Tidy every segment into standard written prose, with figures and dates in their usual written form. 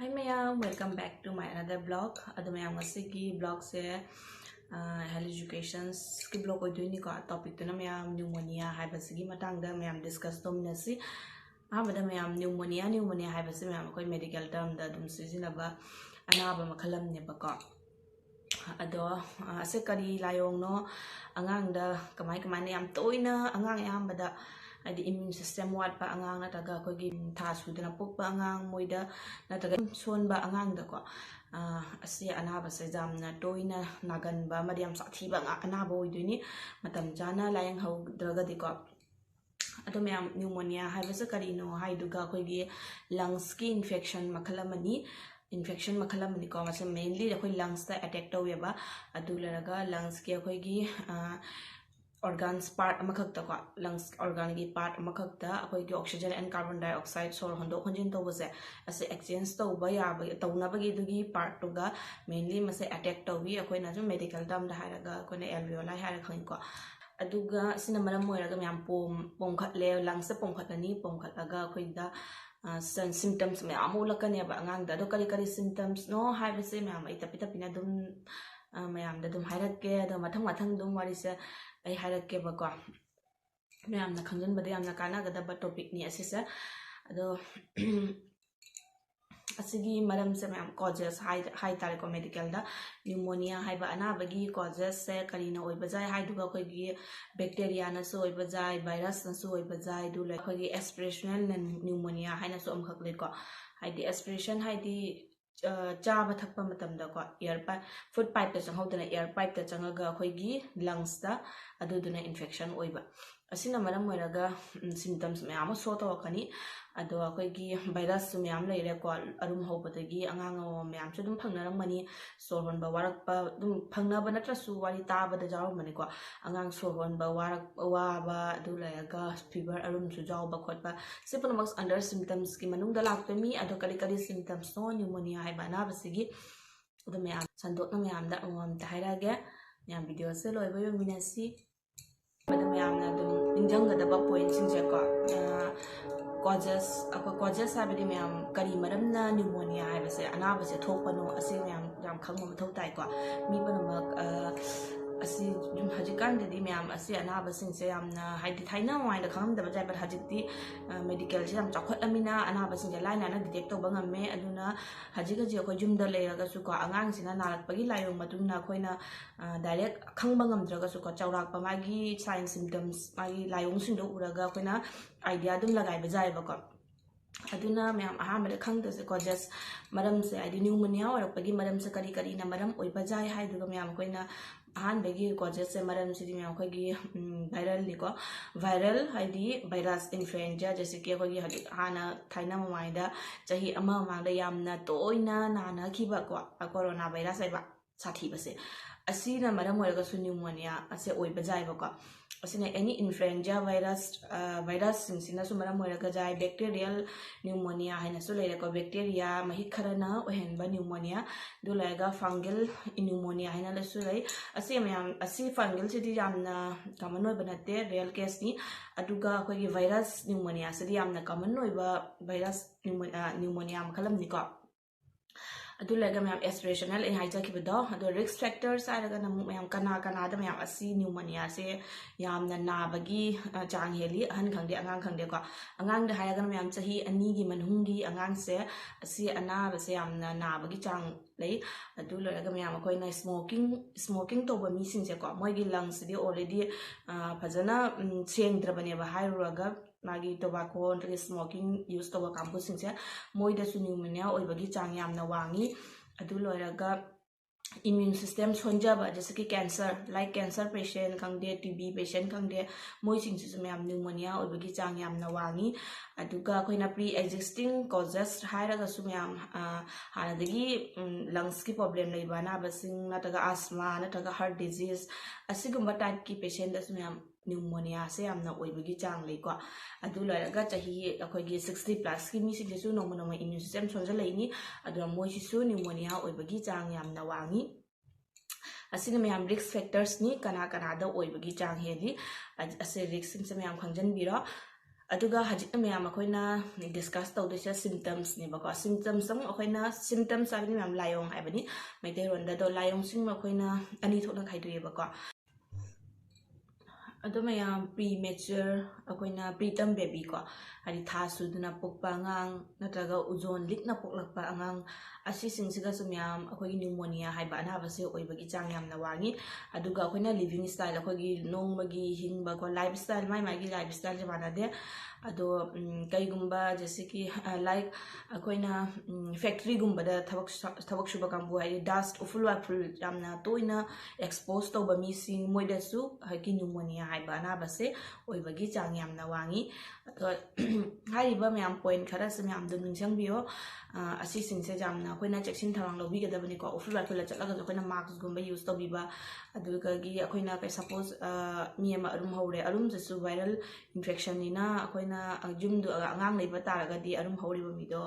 Hi mayam, welcome back to my another blog. Ado mayam ngasi blog se health education ki blog oiduni ko topic to na mayam pneumonia haibase gi matang da mayam discuss dominasi. Abada mayam pneumonia haibase mayam koi medical term da dum sizinaba anaba makhalam ne ba ko. Ado ase kari layong no angang da kamai yam toina angang yam bada adi immune system wat pa angang na taga ko gi thasu dina pok pa angang moida na taga son ba angang da ko asi anaba se jam na toina nagan ba madiam sathi ba anaba oiduni matam jana layang hau draga di ko ado mayam pneumonia haibase karino haiduga ko gi lungs ki infection makhalamani infection makhalamani ko mase mainly koi lungs ta attack to yeba adu laraga lungs ki koi gi organs part amakakta ko lungs organ gi part amakakta akoi gi oxygen and carbon dioxide sor hondo khonjin to bose ase exchange to ba ya ba to na ba gi dugi part to ga mainly mase attack to wi akoi na ju medical term da haraga ko ne alveoli hara khang ko aduga sina maram moiraga myam pom khatle lungs se pom khatani pom khatlaga akoi da symptoms me amulakane ba ngang da do kari symptoms no haibase myam ai tapina dum mayam da dum hairakke da mathang dum wari se ai hairakke ba ko mayam na khangjan ba yam na kana ga da ba topic ni asisa ado asigi maram se mayam causes high tare ko medical da pneumonia haiba anabagi causes se karina oi bajai haiduga koi gi bacteria na so oi bajai virus na so oi bajai du le koi gi aspirational pneumonia haina so am khakle ko haidi aspiration haidi chaba thakpa matam da ko air pipe food pipe ta changhau air pipe ta changaga koi gi lungs da aduduna infection oiba asina maram moiraga symptoms mayam so to kani ado koi gi virus su mayam leire ko arum hobadagi angang mayam chu dum phangnaram mani sorhon ba warak pa dum phangna ba natra su wari ta ba da jaw mani ko angang sorhon ba warak wa ba du layaga fever arum chu jaw ba khot ba siponomax under symptoms ki manung da lakpe mi ado kali symptoms no pneumonia hai ba na basigi ado mayam sandok na mayam da ta haira ge mayam video se loi ba yo minasi ado mayam na dum injang ga da ba point sing je ko causes habidi mayam kari maram na pneumonia haibase anabase thokpano ase mayam jam khangma mathau tai ko mi banamak asi jum hajikan de mayam asi anabasing se yamna haidi thaina wai da khangam da bajai but hajiti medical jam chakhot amina anabasing ja laina na detect to bangam me aduna hajiga ji ko jum da leiraga su ko angang sina narak pagi layong matuna khoina direct khangbangam draga su ko chawrak pa magi sign symptoms magi layong sing do uraga khoina idea dum lagai bajai ba ko aduna mayam ahamada khangda se causes maram se id pneumonia or pagi maram se kari na maram oi bajai hai duga mayam koina ahan bagi causes se maram se mayam khoi gi viral ni ko viral haidi virus influenza jese ke khoi gi hana thaina maida chahi ama ma da yamna toina nana khiba ko corona virus ai ba sathi base asina maram oiraga su pneumonia ase oi bajai ba ko asina any influenza virus singsina su maram oiraga jai bacterial pneumonia haina su leira ko bacteria mahi kharana ohenba pneumonia du laiga fungal pneumonia haina la su lai ase mayam asi fungal sidi yamna common oi banate real case ni aduga ko gi virus pneumonia sidi yamna common oi ba virus pneumonia makhalam ni ko adu lega mayam aspirational in haija ki bado adu risk factors araga na mayam kana da mayam asi pneumonia se yamna na bagi chang heli han khangde angang khangde ko angang da haraga mayam chahi ani gi manhungi angang se asi ana ba se yamna na bagi chang lei adu lega mayam koi na smoking to ba mi sing se ko moi gi lungs di already phajana sengdrabane ba hairaga magi tobacco and smoking use to campus sing se moi da su pneumonia oi bagi chang yamna wangi adu loiraga immune system sonjaba जैसे कि cancer like cancer patient khangde tb patient khangde moi sing su mayam pneumonia oi bagi chang yamna wangi aduga koina pre existing causes hairaga su mayam hanadagi lungs ki problem leiba na basing nataga asthma nataga heart disease asigumba type ki patient da su mayam pneumonia se yamna oi bagi chang lei ko adu loiraga chahi akoi gi 60 plus ki mi sing su no immune system sonja leini adu moi su pneumonia oi bagi chang yamna wangi asina mayam risk factors ni kana da oi bagi chang heli ase risk sim se mayam khangjan biro aduga hajik ma'am अखोइना discuss तौदोसे symptoms नेबको symptoms संग अखोइना symptoms आबनि ma'am लायोंग आबनि मेइतेई रोंदा दो लायोंग सिंग अखोइना अनि थोना खाइदोयेबको अदो मैम प्रीमेच्योर अखोइना प्रीटर्म बेबी को हरि था सुदना पोकपा अंगांग नत्रगा उजोन लिकना पोकलकपा अंगांग असी सिंगसिगा मैम अखोइगी न्यूमोनिया हाइबा अनाबसे ओइबगी चांग यामना वांगी अदुगा अखोइना लिविंग स्टाइल अखोइगी नोंगबगी हिंगबा को lifestyle my lifestyle जे मानादे अदो कईगुंबा जैसे कि लाइक अखोइना फैक्ट्री गुंबदा थबक सुबा कांबु हाइ डस्ट उफुल वाफुल यामना तोइना एक्सपोज तौबा मिसिंग मोइदसु हाइकी न्यूमोनिया हाइबा अनाबसे ओइबगी चांग यामना वांगी हाइबा मैम पॉइंट खरा से मैम दम निंगसंबियो असी सिंगसे जामना अखोइना चेक्सिन थवांग लौबिगदबनि को उफुल वाफुल चलगा अखोइना मास्क गुंबा यूज तौबिबा अदुगगी अखोइना के सपोज मी अमा अरुम हौरे अरुम जसु वायरल इन्फेक्शन निना अखोइना जुमदु अंगांग लेबा तारगदी अरुम हौरिबा मिदो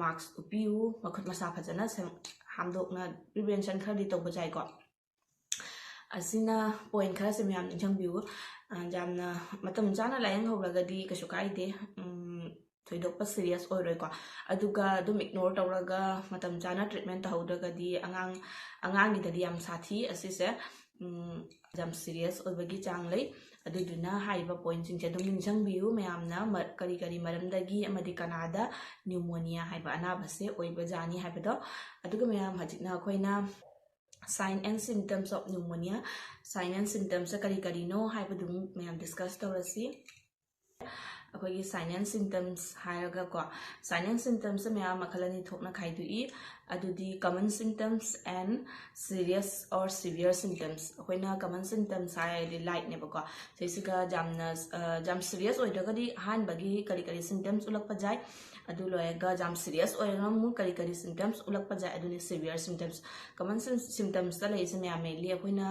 मास्क उपियु मखुत मसा फजना हामदोकना प्रिवेंशन खरदि तौबा जायको असिना पॉइंट खरा से मैम निंगसंबियो जामना मतम जाना लायंग हौरगदी कशु काइदे थोइदोप सीरियस ओइरोइको अदुगा दुम इग्नोर तौरगा मतम जाना ट्रीटमेंट तहौदगदी अंगांगिददी याम साथी असिसे जम सीरियस ओइबगी चांग लै अदुदुना हाइबा पॉइंट सिंगसे दुम निंगसंबियो मैमना करी करी मरमदगी अमदि कनादा न्यूमोनिया हाइबा अनाबसे ओइबा जानी हाइबदो अदुगा ma'am हजिना अखोइना sign and symptoms of pneumonia sign and symptoms kari karino haibadum ma'am discuss तौरसी अखोइगी sign and symptoms हायरगा को sign and symptoms मैम मखलनी थोकना खाइदुई अदुदी common symptoms and serious or severe symptoms अखोइना common symptoms हायदि लाइट नेबको सेसिगा जाम serious ओइदगदी हानबगी करी करी symptoms उलकपा जाय अदु लोयगा जाम सीरियस ओइरना मु करी करी सिम्पटम्स उलकपा जाय अदुनि सिवियर सिम्पटम्स कॉमन सिम्पटम्स ता लेसे मैम मेनली अखोइना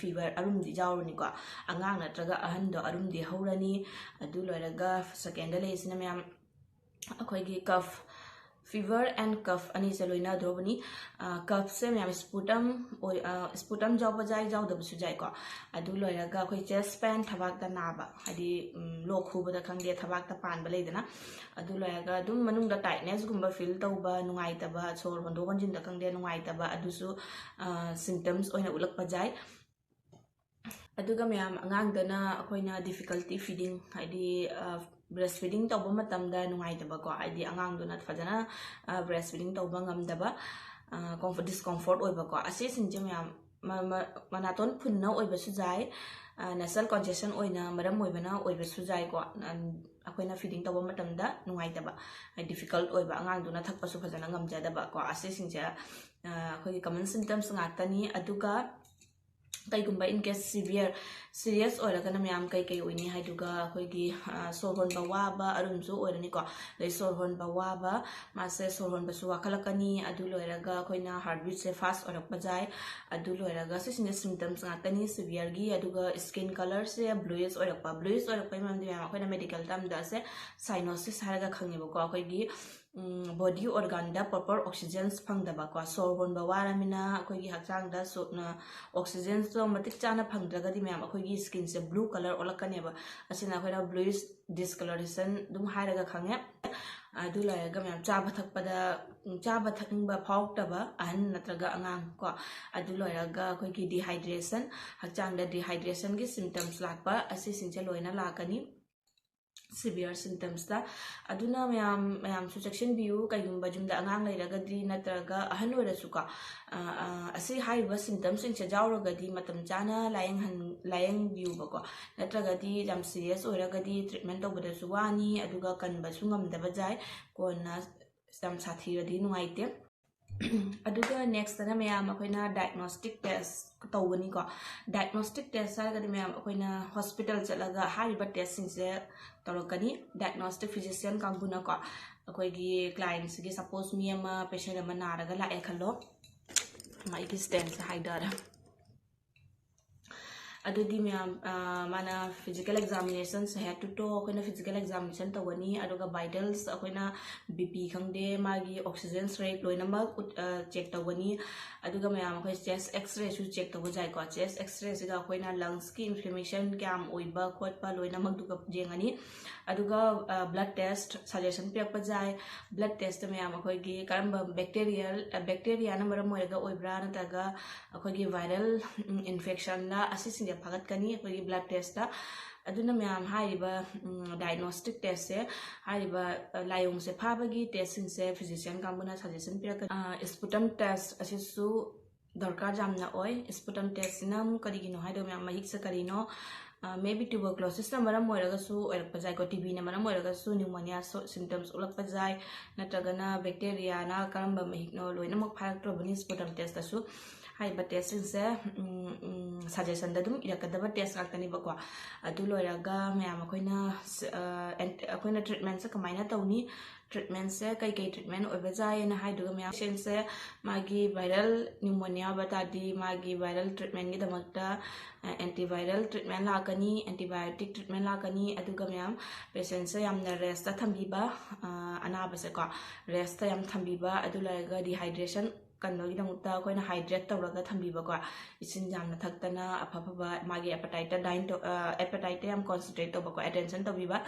फीवर अरुमदि जावरनिको अंगांग नत्रगा अहनदो अरुमदि हौरनी अदु लोयगा सेकेंड लेसे मैम अखोइगी कफ फीवर एंड कफ अनि से लोइना द्रोबनी कफ से मैम स्पुटम जाव जाय जावदबसु जायको अदु लोयगा अखोइ चेस्ट पेन थबाकता नाबा हदि लोक खुबदा खंगे थबाकता पानबा लेदना अदु लोयगा दुम मनुंगदा टाइटनेस गुंबा फील तौबा नुंगाइतबा सोर होंदो होंजिन दा खंगे नुंगाइतबा अदुसु सिम्पटम्स ओइना उलकपा जाय अदुगा मैम अंगांगदना अखोइना डिफिकल्टी फीडिंग हदि ब्रेस्ट फीडिंग तौबा मतमदा नुंगाइतबको हदि अंगांगदना फजना ब्रेस्ट फीडिंग तौबा ngamdaba डिस्कम्फर्ट ओइबको असे सिंजे मैम मनातोन फुन्ना ओइबसु जाय नेसल कंजेशन ओइना मरम ओइबना ओइबसु जाय को अखोइना फीडिंग तौबा मतमदा नुंगाइतबा डिफिकल्ट ओइबा अंगांगदना थकपसु फजना ngamjadaba को असे सिंजे अखोइ कॉमन सिम्पटम्स ngakthani अदुगा कईगुंबा इन केस सीरियस ओइरगना मैम कई ओइनी हाइदुगा अखोइगी सोरहोनबा वाबा अरुमसु ओइरनिको लै सोरहोनबा वाबा मासे सोरहोनबसु वाखलकनी अदु लोइरगा अखोइना हार्ट बीट से फास्ट ओरकपा जाय अदु लोइरगा सिने सिम्पटम्स ngakthani सिवियर गी अदुगा स्किन कलर से ब्लूइश ओरकपा मैम दि मैम अखोइना मेडिकल टर्म से साइनोसिस हारगा खंगेबको अखोइगी बॉडी ऑर्गन दा प्रॉपर ऑक्सीजन फंगदबा को सोर होनबा वारामिना अखोइगी हकचांग दा सोना ऑक्सीजन तो मतिक चाना फंगद्रगदी मैम अखोइगी स्किन से ब्लू कलर ओलकनेबा असिना अखोइना ब्लूइश डिस्कलरेशन दुम हायरगा खंगे अदु लायगा मैम चाबा थकनिंबा फाउक्तबा अहन नत्रगा अंगांग को अदु लायगा अखोइगी डिहाइड्रेशन हकचांग दा डिहाइड्रेशन की सिम्पटम्स लाकपा असि सिंचे लोइना लाकनी severe symptoms da aduna ma'am सु सेक्शन बियु कईगुंबा जुमदा अंगांग लेरगदी नत्रगा अहन ओइरसुका असि हाइबा सिम्पटम्स सिंचे जावरगदी मतम चाना लायंग बियुबको नत्रगदी जाम सीरियस ओइरगदी ट्रीटमेंट तौबदसु वानी अदुगा कनबसु ngamdaba जाय कोना जाम साथीरदी नुंगाइते अदुगा नेक्स्ट ना मैम अखोइना डायग्नोस्टिक टेस्ट तौबनी को डायग्नोस्टिक टेस्ट हारगदी मैम अखोइना हॉस्पिटल चलगा हारिबा टेस्ट सिंसे तौरकनी डायग्नोस्टिक फिजिशियन कांगबुना को अखोइगी क्लाइंट्स गी सपोज मी अमा पेशेंट अमा नारगा लाए खलो माइकी स्टेंस हाइदर adudi myam mana physical examinations head to toe akoina physical examination tawani aduga vitals akoina bp khangde magi oxygen rate loinamak check tawani aduga myam akoi chest x-ray su check tawa jai ko chest x-ray siga akoina lungs ki inflammation kyam oiba khotpa loinamak duga jengani aduga blood test suggestion piak pa jai blood test myam akoi gi karamba bacteria na maram moiga oibra nataga akoi gi viral infection na assising de phagat kani akoi gi blood test da aduna myam haiba diagnostic test se haiba layong se phabagi testing se physician kambuna suggestion piak sputum test asisu darkar jamna oi sputum test nam kari gino haido myam mahik se karino maybe tuberculosis na maram moiragasu oirakpa jai ko TB na maram moiragasu pneumonia symptoms ulakpa jai natragana bacteria na karamba mahik no loinamak pharaktrobani sputum test asu haiba testing se suggestion da dum irakadaba test ngaktani bakwa adu loiraga mayam akoina treatment se kamaina tawni treatment se kai treatment oiba jai na haiduga mayam patient se magi viral pneumonia batadi magi viral treatment gi damakta antiviral treatment lakani antibiotic treatment lakani aduga mayam patient se yamna rest ta thambiba anabase ko rest ta yam thambiba adu loiraga dehydration kannogi damukta akoina hydrate tawraga thambiba ko isin jamna thaktana aphaba magi appetite yam concentrate tawba ko attention tawbiba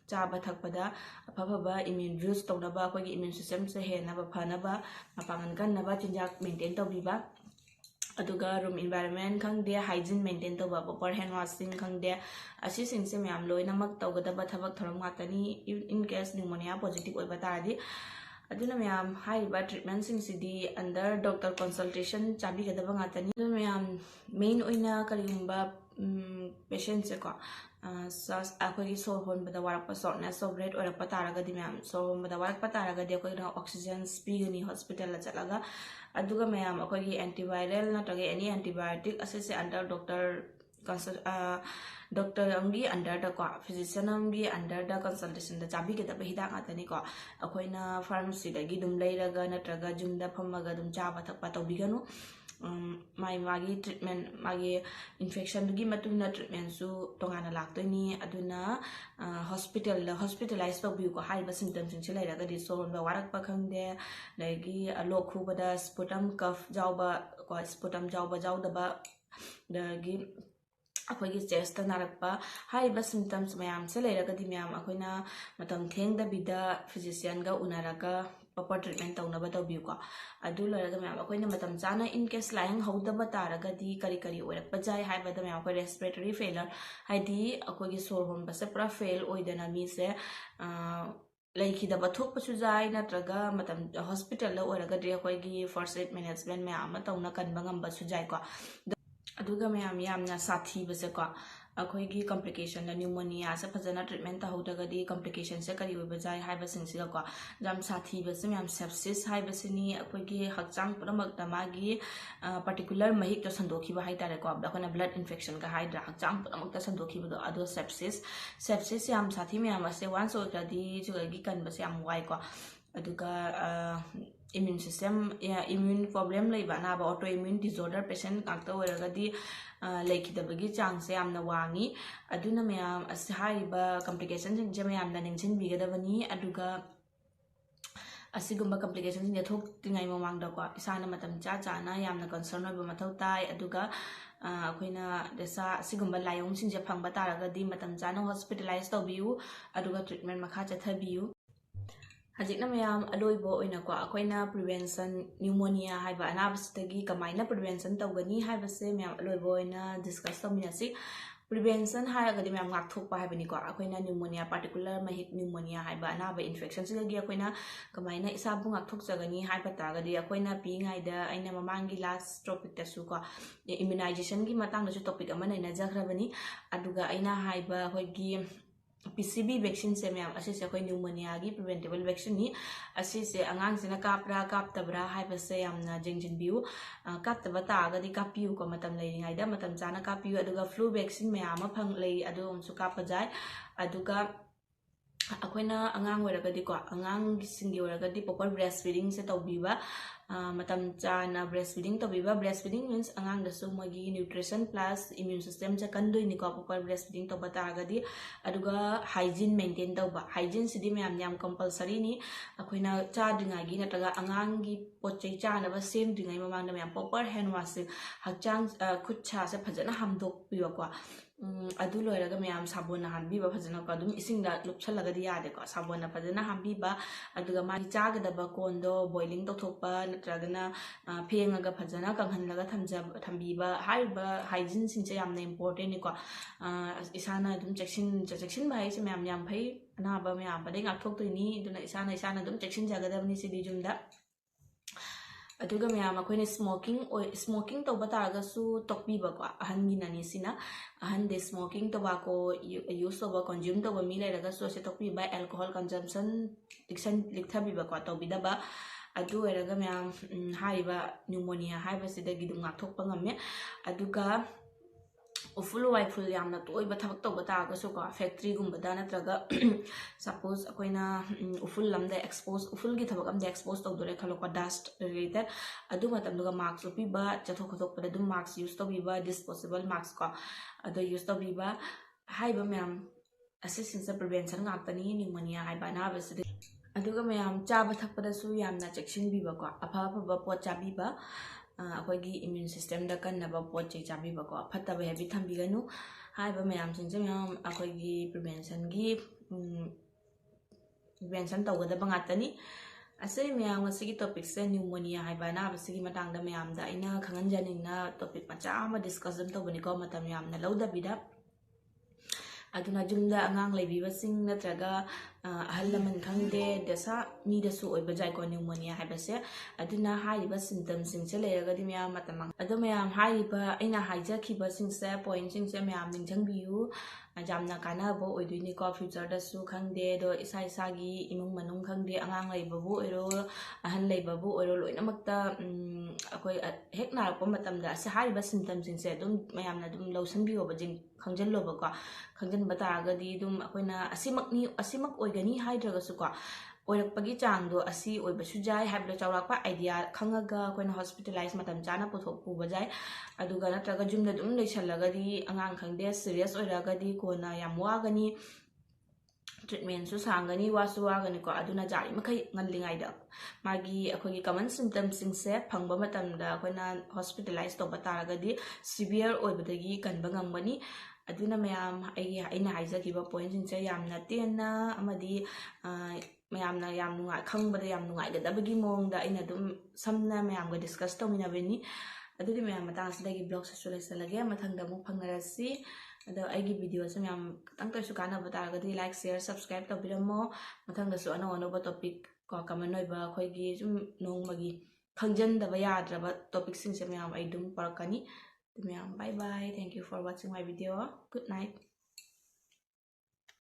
chaba thakpada aphaba immune boost tawna ba akogi immune system se hena ba phana ba mapangan kan na ba chinjak maintain tawbiba aduga room environment khangde hygiene maintain tawba proper hand washing khangde asi sing se myam loina mak tawgada thabak thoram ngatani in case pneumonia positive oiba taradi aduna myam haiba treatment sing sidi under doctor consultation chabi gadaba ngatani aduna myam main oina karigumba patient se ko sas akogi sor honbada warakpa shortness of breath orakpa taragadi myam sor honbada warakpa taragadi akoina oxygen spigani hospital la chalaga aduga myam akogi antiviral natage any antibiotic assess under doctor ambi under the ko physician ambi under the consultation da chabi ke da hidak atani ko akoina pharmacy da gi dum leiraga natraga jumda phamaga dum chaba thakpa tawbiganu magi treatment magi infection gi matuna treatment su tongana laktoni aduna hospitalize tawbi ko haiba symptoms sing leiraga di so ba warak pa khangde lagi lokhubada sputum cough jawba ko sputum jawdaba dagi akoigi chest narakpa haiba symptoms mayam se leiragadi myam akoina matam thengda bida physician ga unaraga proper treatment tawnaba tawbiu ko adu loiraga myam akoina matam chana in case lying hodaba taragadi kari oirakpa jai haiba da myam ko respiratory failure haidi akoigi sor homba se pura fail oidana mi se laikidaba thokpasu jai natraga matam hospital la oraga de akoigi first aid management myam tawna kanba ngamba su jai ko aduga mayam yamna sathi base ko akoigi complication la pneumonia se phajana treatment ta hodagadi complication se kari oiba jai haiba singsiga ko jam sathi base myam sepsis haiba sini akoigi hakchang puramak tamagi particular mahik to sandokhi ba hai tare ko abda kona blood infection ka haidra hakchang puramak ta sandokhi ba ado sepsis yam sathi myam ase once oigradi jugagi kan base yam wai ko aduga immune system immune problem leiba na ba autoimmune disorder patient ngakta oiragadi leikidabagi chance yamna wangi aduna mayam ashaiba complications jing jam yamna ningchin bigadabani aduga asigumba complications jing thok tingai mamangda ko isana matam chana yamna concern oiba mathau tai aduga akoina desa asigumba layong sing je phangba taragadi matam chana hospitalize tawbiu aduga treatment makha chathabiu Hajikna mayam adoibo oina ko akoina prevention pneumonia haiba anabasitagi kamaina prevention tawgani haibase mayam adoibo oina discuss tawminasi prevention haragadi mayam ngakthokpa haibani ko akoina pneumonia particular mahik pneumonia haiba anaba infection sigagi akoina kamaina isabu ngakthokchagni haiba tagadi akoina pingaida aina mamangi last topic tasu ko immunization gi matang dasu topic amana ina jagrabani aduga aina haiba hoigi PCV vaccine se myam asise koi pneumonia gi preventable vaccine ni asise angang sina kapra kaptabra haibase yamna jengjin biu kaptaba ta ga di kapiu ko matam lei ngai da matam chana kapiu aduga flu vaccine myam phang lei adu onsu kapajai aduga ꯑꯩꯈꯣꯏꯅ ꯑꯉꯥꯡ ꯑꯣꯏꯔꯒꯗꯤꯀꯣ ꯑꯉꯥꯡꯁꯤꯡꯒꯤ ꯑꯣꯏꯔꯒꯗꯤ ꯄꯣꯄꯔ brace ꯐꯤꯗꯤꯡꯁꯦ ꯇꯧꯕꯤꯕ ꯃꯇꯝ ꯆꯥꯅ brace feeding ꯇꯧꯕꯤꯕ brace feeding ꯃꯤꯟꯁ ꯑꯉꯥꯡꯗꯁꯨ ꯃꯣꯏꯒꯤ nutrition plus immune ꯁꯤꯁꯇꯦꯝꯁꯦ ꯀꯟꯗꯣꯏꯅꯤꯀꯣ ꯄꯣꯄꯔ ꯕ꯭ꯔꯦꯁ ꯐꯤꯗꯤꯡ ꯇꯧꯕ ꯇꯥꯔꯒꯗꯤ ꯑꯗꯨꯒ ꯍꯥꯏꯖꯤꯟ ꯃꯦꯟꯇꯦꯟ ꯇꯧꯕ ꯍꯥꯏꯖꯤꯟꯁꯤꯗꯤ ꯃꯌꯥꯝ ꯌꯥꯝ ꯀꯝꯄꯜꯁꯔꯤꯅꯤ ꯑꯩꯈꯣꯏꯅ ꯆꯥꯗ꯭ꯔꯤꯉꯩꯒꯤ ꯅꯠꯇ꯭ꯔꯒ ꯑꯉꯥꯡꯒꯤ ꯄꯣꯠ ꯆꯩ ꯆꯥꯅꯕ ꯁꯦꯝꯗ꯭ꯔꯤꯉꯩ ꯃꯃꯥꯡꯗ ꯃꯌꯥꯝ ꯄꯣꯄꯔ ꯍꯦꯟ ꯋꯥꯁꯁꯦ ꯍꯛꯆꯥꯡ ꯈꯨꯠ ꯁꯥꯁꯦ ꯐꯖꯅ ꯍꯥꯝꯗꯣꯛꯄꯤꯕꯀꯣ ꯑꯗꯨ ꯂꯣꯏꯔꯒ ꯃꯌꯥꯝ ꯁꯥꯕꯣꯟꯅ ꯍꯥꯝꯕꯤꯕ ꯐꯖꯅꯀꯣ ꯑꯗꯨꯝ ꯏꯁꯤꯡꯗ ꯂꯨꯞꯁꯜꯂꯒꯗꯤ ꯌꯥꯗꯦꯀꯣ ꯁꯥꯕꯣꯟꯅ ꯐꯖꯅ ꯍꯥꯝꯕꯤꯕ ꯑꯗꯨꯒ ꯃꯥꯒꯤ ꯆꯥꯒꯗꯕ ꯀꯣꯟꯗꯣ ꯕꯣꯏꯂꯤꯡ ꯇꯧꯊꯣꯛꯄ ꯅꯠꯇ꯭ꯔꯒꯅ ꯐꯦꯡꯉꯒ ꯐꯖꯅ ꯀꯪꯍꯜꯂꯒ ꯊꯝꯕꯤꯕ ꯍꯥꯏꯔꯤꯕ ꯍꯥꯏꯖꯤꯟꯁꯤꯡꯁꯦ ꯌꯥꯝꯅ ꯏꯝꯄꯣꯔꯇꯦꯟꯅꯤꯀꯣ ꯏꯁꯥꯅ ꯑꯗꯨꯝ ꯆꯦꯛꯁꯤꯟꯕ ꯍꯥꯏꯁꯦ ꯃꯌꯥꯝ ꯌꯥꯝ ꯐꯩ ꯑꯅꯥꯕ ꯃꯌꯥꯝꯗꯒꯤ ꯉꯥꯛꯊꯣꯛꯇꯣꯏꯅꯤ ꯑꯗꯨꯅ ꯏꯁꯥꯅ ꯑꯗꯨꯝ ꯆꯦꯛꯁꯤꯟꯖꯒꯗꯕꯅꯤ ꯁꯤꯗꯤ ꯌꯨꯝꯗ ꯑꯗꯨꯒ ꯃꯌꯥꯝ ꯑꯩꯈꯣꯏꯅ ꯁ꯭ꯃꯣꯀꯤꯡ ꯇꯧꯕ ꯇꯥꯔꯒꯁꯨ ꯇꯣꯛꯄꯤꯕꯀꯣ ꯑꯍꯟꯒꯤꯅꯅꯤ ꯁꯤꯅ ꯑꯍꯟꯗꯤ ꯁ꯭ꯃꯣꯀꯤꯡ ꯇꯣꯕꯥꯀꯣ ꯌꯨꯁ ꯇꯧꯕ ꯀꯟꯖ꯭ꯌꯨꯝ ꯇꯧꯕ ꯃꯤ ꯂꯩꯔꯒꯁꯨ ꯑꯁꯤ ꯇꯣꯛꯄꯤꯕ ꯑꯦꯜꯀꯣꯍꯣꯜ ꯀꯟꯖꯝꯁꯟ ꯂꯤꯛꯊꯕꯤꯕꯀꯣ ꯇꯧꯕꯤꯗꯕ ꯑꯗꯨ ꯑꯣꯏꯔꯒ ꯃꯌꯥꯝ ꯍꯥꯏꯔꯤꯕ ꯅ꯭ꯌꯨꯃꯣꯅꯤꯌꯥ ꯍꯥꯏꯕꯁꯤꯗꯒꯤ ꯑꯗꯨꯝ ꯉꯥꯛꯊꯣꯛꯄ ꯉꯝꯃꯦ ꯑꯗꯨꯒ ꯎꯐꯨꯜ ꯋꯥꯏꯐꯨꯜ ꯌꯥꯝꯅ ꯇꯣꯏꯕ ꯊꯕꯛ ꯇꯧꯕ ꯇꯥꯔꯒꯁꯨꯀꯣ ꯐꯦꯛꯇ꯭ꯔꯤꯒꯨꯝꯕꯗ ꯅꯠꯇ꯭ꯔꯒ ꯁꯄꯣꯁ ꯑꯩꯈꯣꯏꯅ ꯎꯐꯨꯜ ꯑꯝꯗ ꯎꯐꯨꯜꯒꯤ ꯊꯕꯛ ꯑꯝꯗ ꯑꯦꯛꯁꯄꯣꯖ ꯇꯧꯗꯣꯔꯦ ꯈꯜꯂꯣꯀꯣ ꯗꯁꯠ ꯔꯤꯂꯦꯇꯦꯠ ꯑꯗꯨ ꯃꯇꯝꯗꯨꯒ ꯃꯥꯛꯁ ꯎꯞꯄꯤꯕ ꯆꯠꯊꯣꯛ ꯈꯣꯠꯇꯣꯛꯄꯗ ꯑꯗꯨꯝ ꯃꯥꯛꯁ ꯌꯨꯁ ꯇꯧꯕꯤꯕ ꯗꯤꯁꯄꯣꯖꯤꯕꯜ ꯃꯥꯛꯁ ꯀꯣ ꯑꯗꯣ ꯌꯨꯁ ꯇꯧꯕꯤꯕ ꯍꯥꯏꯔꯤꯕ ꯃꯌꯥꯝ ꯑꯁꯤꯁꯤꯡꯁꯦ ꯄ꯭ꯔꯤꯚꯦꯟꯁꯟ ꯉꯥꯛꯇꯅꯤ ꯅ꯭ꯌꯨꯃꯣꯅꯤꯌꯥ ꯍꯥꯏꯕ ꯑꯅꯥꯕꯁꯤꯗꯤ ꯑꯗꯨꯒ ꯃꯌꯥꯝ ꯆꯥꯕ ꯊꯛꯄꯗꯁꯨ ꯌꯥꯝꯅ ꯆꯦꯛꯁꯤꯟꯕꯤꯕꯀꯣ ꯑꯐꯕ ꯄꯣꯠ ꯆꯥꯕꯤꯕ ꯑꯩꯈꯣꯏꯒꯤ ꯏꯝꯃ꯭ꯌꯨꯟ ꯁꯤꯁꯇꯦꯝꯗ ꯀꯟꯅꯕ ꯄꯣꯠ ꯆꯩ ꯆꯥꯕꯤꯕꯀꯣ ꯐꯠꯇꯕ ꯍꯦꯕꯤꯠ ꯊꯝꯕꯤꯒꯅꯨ ꯍꯥꯏꯔꯤꯕ ꯃꯌꯥꯝꯁꯤꯡꯁꯦ ꯃꯌꯥꯝ ꯑꯩꯈꯣꯏꯒꯤ ꯄ꯭ꯔꯤꯚꯦꯟꯁꯟ ꯇꯧꯒꯗꯕ ꯉꯥꯛꯇꯅꯤ ꯑꯁꯤ ꯃꯌꯥꯝ ꯉꯁꯤꯒꯤ ꯇꯣꯄꯤꯛꯁꯦ ꯅ꯭ꯌꯨꯃꯣꯅꯤꯌꯥ ꯍꯥꯏꯕ ꯑꯅꯥꯕꯁꯤꯒꯤ ꯃꯇꯥꯡꯗ ꯃꯌꯥꯝꯗ ꯑꯩꯅ ꯈꯪꯍꯟꯖꯅꯤꯡꯅ ꯇꯣꯄꯤꯛ ꯃꯆꯥ ꯑꯃ ꯗꯤꯁꯀꯁꯟ ꯇꯧꯕꯅꯤꯀꯣ ꯃꯇꯝ ꯌꯥꯝꯅ ꯂꯧꯗꯕꯤꯗ ꯑꯗꯨꯅ ꯌꯨꯝꯗ ꯑꯉꯥꯡ ꯂꯩꯕꯤꯕꯁꯤꯡ ꯅꯠꯇ꯭ꯔꯒ ꯑꯍꯜ ꯂꯃꯟ ꯈꯪꯗꯦ ꯗꯁꯥ ꯃꯤꯗꯁꯨ ꯑꯣꯏꯕ ꯌꯥꯏꯀꯣ ꯅ꯭ꯌꯨꯃꯣꯅꯤꯌꯥ ꯍꯥꯏꯕꯁꯦ ꯑꯗꯨꯅ ꯍꯥꯏꯔꯤꯕ ꯁꯤꯝꯇꯝꯁꯤꯡꯁꯦ ꯂꯩꯔꯒꯗꯤ ꯃꯌꯥꯝ ꯃꯇꯝ ꯑꯗꯣ ꯃꯌꯥꯝ ꯍꯥꯏꯔꯤꯕ ꯑꯩꯅ ꯍꯥꯏꯖꯈꯤꯕꯁꯤꯡꯁꯦ ꯄꯣꯏꯟꯠꯁꯤꯡꯁꯦ ꯃꯌꯥꯝ ꯅꯤꯡꯁꯤꯡꯕꯤꯌꯨ ꯌꯥꯝꯅ ꯀꯥꯟꯅꯕ ꯑꯣꯏꯗꯣꯏꯅꯤꯀꯣ ꯐ꯭ꯌꯨꯆꯔꯗꯁꯨ ꯈꯪꯗꯦ ꯑꯗꯣ ꯏꯁꯥꯒꯤ ꯏꯃꯨꯡ ꯃꯅꯨꯡ ꯈꯪꯗꯦ ꯑꯉꯥꯡ ꯂꯩꯕꯕꯨ ꯑꯣꯏꯔꯣ ꯑꯍꯜ ꯂꯩꯕꯕꯨ ꯑꯣꯏꯔో ꯂꯣꯏꯅꯃꯛꯇ ꯑꯩꯈꯣꯏ ꯍꯦꯛ ꯅꯥꯔꯛꯄ ꯃꯇꯝꯗ ꯍꯥꯏꯔꯤꯕ ꯁꯤꯝꯇꯝꯁꯤꯡꯁꯦ ꯑꯗꯨꯝ ꯃꯌꯥꯝꯅ ꯑꯗꯨꯝ ꯂꯧꯁꯤꯟꯕꯤꯌꯣꯕ ꯈꯪꯖꯤꯜꯂꯣꯕꯀꯣ ꯈꯪꯖꯤꯟꯕ ꯇꯥꯔꯒꯗꯤ ꯑꯗꯨꯝ ꯑꯩꯈꯣꯏꯅ ꯑꯁꯤꯃꯛ ꯑꯣꯏꯒꯅꯤ ꯍꯥꯏꯗ꯭ꯔꯒꯁꯨꯀꯣ ꯑꯣꯏꯔꯛꯄꯒꯤ ꯆꯥꯡꯗꯣ ꯑꯁꯤ ꯑꯣꯏꯕꯁꯨ ꯌꯥꯏ ꯍꯥꯏꯕꯗꯣ ꯆꯥꯎꯔꯥꯛꯄ ꯑꯥꯏꯗꯤꯌꯥ ꯈꯪꯉꯒ ꯑꯩꯈꯣꯏꯅ ꯍꯣꯁꯄꯤꯇꯥꯂꯥꯏꯁ ꯃꯇꯝ ꯆꯥꯅ ꯄꯨꯕ ꯌꯥꯏ ꯑꯗꯨꯒ ꯅꯠꯇ꯭ꯔꯒ ꯌꯨꯝꯗ ꯑꯗꯨꯝ ꯂꯩꯁꯜꯂꯒꯗꯤ ꯑꯉꯥꯡ ꯈꯪꯗꯦ ꯁꯤꯔꯤꯌꯁ ꯑꯣꯏꯔꯒꯗꯤ ꯀꯣꯟꯅ ꯌꯥꯝ ꯋꯥꯒꯅꯤ ꯇ꯭ꯔꯤꯠꯃꯦꯟꯁꯨ ꯁꯥꯡꯒꯅꯤ ꯋꯥꯁꯨ ꯋꯥꯒꯅꯤꯀꯣ ꯑꯗꯨꯅ ꯌꯥꯔꯤꯃꯈꯩ ꯉꯜꯂꯤꯉꯩꯗ ꯑꯩꯈꯣꯏꯒꯤ ꯀꯃꯟ ꯁꯤꯝꯇꯝꯁꯤꯡꯁꯦ ꯐꯪꯕ ꯃꯇꯝꯗ ꯑꯩꯈꯣꯏꯅ ꯍꯣꯁꯄꯤꯇꯥꯂꯥꯏꯁ ꯇꯧꯕ ꯇꯥꯔꯒꯗꯤ ꯁꯤꯚꯤꯌꯔ ꯑꯣꯏꯕꯗꯒꯤ ꯀꯟꯕ ꯉꯝꯒꯅꯤ ꯑꯗꯨꯅ ꯃꯌꯥꯝ ꯑꯩꯅ ꯍꯥꯏꯖꯈꯤꯕ ꯄꯣꯏꯟꯠꯁꯤꯡꯁꯦ ꯌꯥꯝꯅ ꯇꯦꯟꯅ ꯑꯃꯗꯤ ꯃꯌꯥꯝꯅ ꯈꯪꯕꯗ ꯌꯥꯝ ꯅꯨꯡꯉꯥꯏꯒꯗꯕꯒꯤ ꯃꯑꯣꯡꯗ ꯑꯩꯅ ꯑꯗꯨꯝ ꯁꯝꯅ ꯃꯌꯥꯝꯒ ꯗꯤꯁꯀꯁ ꯇꯧꯃꯤꯟꯅꯕꯅꯤ ꯑꯗꯨꯗꯤ ꯃꯌꯥꯝ ꯃꯇꯥꯡ ꯑꯁꯤꯗꯒꯤ ꯕ꯭ꯂꯣꯒꯁꯤꯁꯨ ꯂꯣꯏꯁꯤꯜꯂꯒꯦ ꯃꯊꯪꯗ ꯑꯃꯨꯛ ꯐꯪꯅꯔꯁꯤ ꯑꯗꯣ ꯑꯩꯒꯤ ꯚꯤꯗꯤꯑꯣꯁꯦ ꯃꯌꯥꯝ ꯈꯤꯇꯪ ꯇꯧꯔꯁꯨ ꯀꯥꯟꯅꯕ ꯇꯥꯔꯒꯗꯤ ꯂꯥꯏꯛ ꯁꯤꯌꯔ ꯁꯕꯁꯀ꯭ꯔꯥꯏꯕ ꯇꯧꯕꯤꯔꯝꯃꯣ ꯃꯊꯪꯗꯁꯨ ꯑꯅꯧꯕ ꯇꯣꯄꯤꯛ ꯀꯃꯟ ꯑꯣꯏꯕ ꯑꯩꯈꯣꯏꯒꯤ ꯁꯨꯝ ꯅꯣꯡꯃꯒꯤ ꯈꯪꯖꯤꯟꯗꯕ ꯌꯥꯗ꯭ꯔꯕ ꯇꯣꯄꯤꯛꯁꯤꯡꯁꯦ ꯃꯌꯥꯝ ꯑꯩ ꯑꯗꯨꯝ ꯄꯔꯛꯀꯅꯤ ꯃꯌꯥꯝ bye bye thank you for watching my video good night